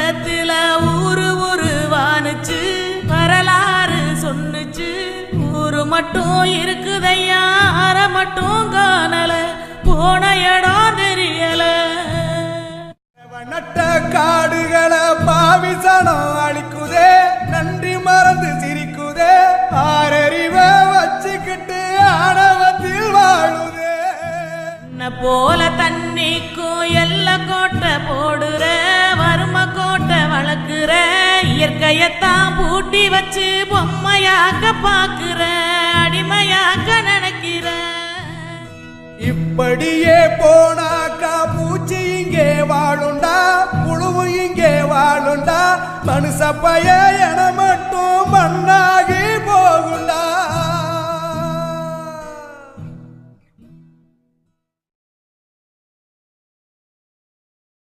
பக்கத்துல ஊரு வானுச்சு வரலாறு சொன்னுச்சு. ஊரு மட்டும் இருக்குதையா அற மட்டும் காணல போன இடம் தெரியல. நட்ட காடுகளை பாவிசனம் அழிக்குதே நன்றி மறந்து சிரிக்குதே ஆறறிவ வச்சுக்கிட்டு ஆணவத்தில் வாழுதே. போல தண்ணிக்கும் எல்ல கோட்டை போடுற வறும கோட்டை வளர்க்குற இயற்கையத்தான் பூட்டி வச்சு பொம்மையாக்க பாக்குற அடிமையாக்க நினைக்கிற. இப்படியே போனாக்கா பூச்சி இங்கே வாழுண்டா புழுவு இங்கே வாழுண்டா மனுஷ பைய என மட்டும் மண்ணாகி போகுண்டா.